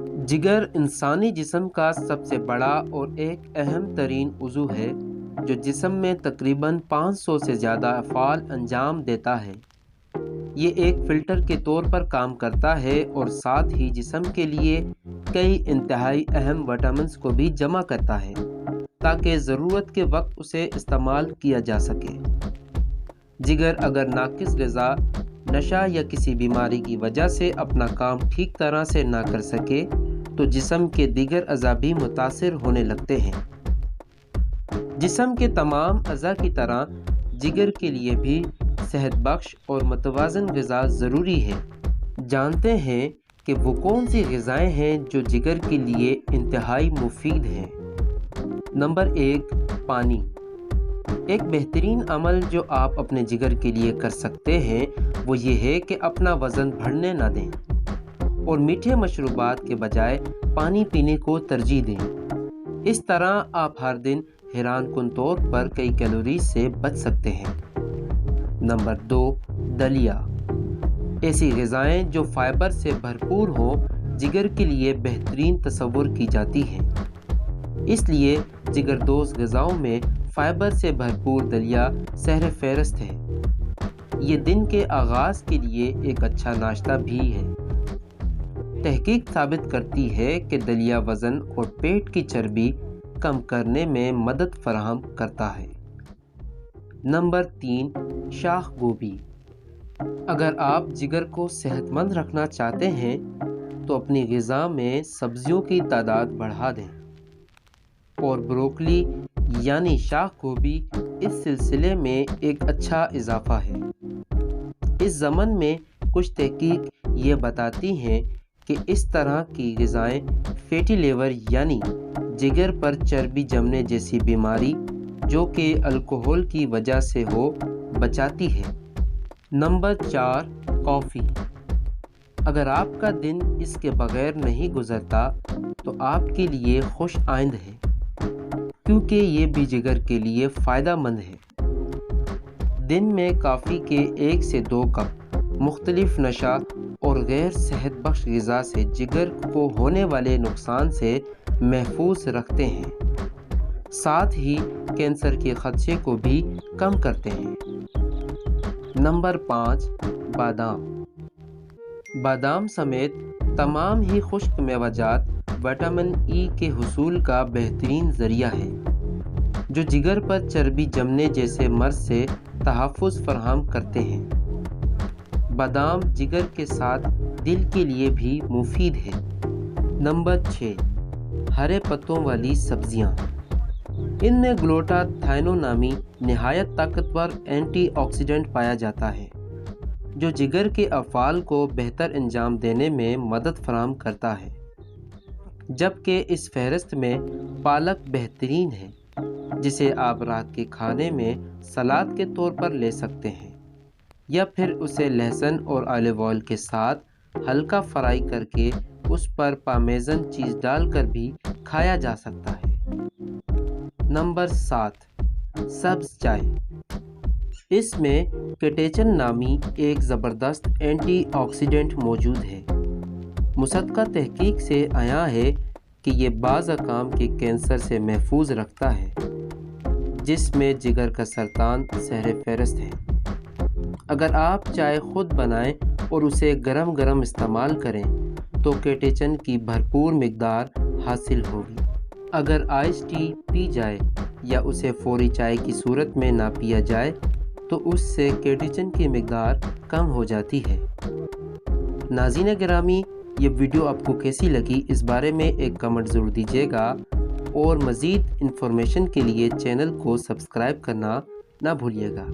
जिगर इंसानी जिस्म का सबसे बड़ा और एक अहम तरीन उज़ू है जो जिस्म में तकरीबन 500 से ज़्यादा अफ़आल अंजाम देता है। ये एक फ़िल्टर के तौर पर काम करता है और साथ ही जिस्म के लिए कई इंतहाई अहम विटामिन्स को भी जमा करता है ताकि ज़रूरत के वक्त उसे इस्तेमाल किया जा सके। जिगर अगर नाकिस ग़िज़ा, नशा या किसी बीमारी की वजह से अपना काम ठीक तरह से ना कर सके तो जिस्म के दीगर अज़ा भी मुतासिर होने लगते हैं। जिस्म के तमाम अज़ा की तरह जिगर के लिए भी सेहत बख्श और मुतवाज़न ग़िज़ा ज़रूरी है। जानते हैं कि वो कौन सी ग़िज़ाएँ हैं जो जिगर के लिए इंतहाई मुफीद हैं। नंबर 1, पानी। एक बेहतरीन अमल जो आप अपने जिगर के लिए कर सकते हैं वो ये है कि अपना वज़न बढ़ने ना दें और मीठे मशरूबात के बजाय पानी पीने को तरजीह दें। इस तरह आप हर दिन हैरानकुन तौर पर कई कैलोरी से बच सकते हैं। नंबर 2, दलिया। ऐसी ग़िज़ाएँ जो फ़ाइबर से भरपूर हों जिगर के लिए बेहतरीन तस्वुर की जाती हैं। इसलिए जिगर दोस्त ग़िज़ाओं में फ़ाइबर से भरपूर दलिया सहरे फ़हरिस्त है। ये दिन के आगाज़ के लिए एक अच्छा नाश्ता भी है। तहकीक साबित करती है कि दलिया वज़न और पेट की चर्बी कम करने में मदद फराहम करता है। नंबर 3, शाख गोभी। अगर आप जिगर को सेहतमंद रखना चाहते हैं तो अपनी ग़िज़ा में सब्जियों की तादाद बढ़ा दें और ब्रोकली यानी शाख गोभी इस सिलसिले में एक अच्छा इजाफा है। इस ज़मन में कुछ तहकीक ये बताती हैं कि इस तरह की ग़िज़ाएँ फैटी लिवर यानी जिगर पर चर्बी जमने जैसी बीमारी जो कि अल्कोहल की वजह से हो बचाती है। Number 4, coffee. अगर आपका दिन इसके बगैर नहीं गुज़रता तो आपके लिए खुश आइंद है क्योंकि ये भी जिगर के लिए फ़ायदेमंद है। दिन में कॉफ़ी के 1 से 2 कप मुख्तलिफ नशा और गैर सेहत बख्श ग़िज़ा से जिगर को होने वाले नुकसान से महफूज रखते हैं, साथ ही कैंसर के ख़दशे को भी कम करते हैं। नंबर 5, बादाम। बादाम समेत तमाम ही खुश्क मेवाजात विटामिन ई के हुसूल का बेहतरीन ज़रिया है जो जिगर पर चर्बी जमने जैसे मर्ज़ से तहफ़्फ़ुज़ फराहम करते हैं। बादाम जिगर के साथ दिल के लिए भी मुफीद है। नंबर 6, हरे पत्तों वाली सब्जियां। इनमें ग्लूटाथायोन नामी नहायत ताकतवर एंटीऑक्सीडेंट पाया जाता है जो जिगर के अफ़आल को बेहतर अंजाम देने में मदद फराहम करता है। जबकि इस फहरिस्त में पालक बेहतरीन है जिसे आप रात के खाने में सलाद के तौर पर ले सकते हैं या फिर उसे लहसुन और ऑलिव ऑयल के साथ हल्का फ्राई करके उस पर पार्मेज़न चीज़ डालकर भी खाया जा सकता है। नंबर 7, सब्ज़ चाय। इसमें केटेचन नामी एक ज़बरदस्त एंटीऑक्सीडेंट मौजूद है। मुसद्दक़ा तहकीक से आया है कि ये बाज़ अकाम के कैंसर से महफूज रखता है जिसमें जिगर का सरतान सहरे फ़हरिस्त है। अगर आप चाय खुद बनाएं और उसे गरम गरम इस्तेमाल करें तो केटेचन की भरपूर मिकदार हासिल होगी। अगर आइस टी पी जाए या उसे फौरी चाय की सूरत में ना पिया जाए तो उससे केटेचन की मिकदार कम हो जाती है। नाज़रीन गिरामी, ये वीडियो आपको कैसी लगी इस बारे में एक कमेंट ज़रूर दीजिएगा और मज़ीद इन्फॉर्मेशन के लिए चैनल को सब्सक्राइब करना ना भूलिएगा।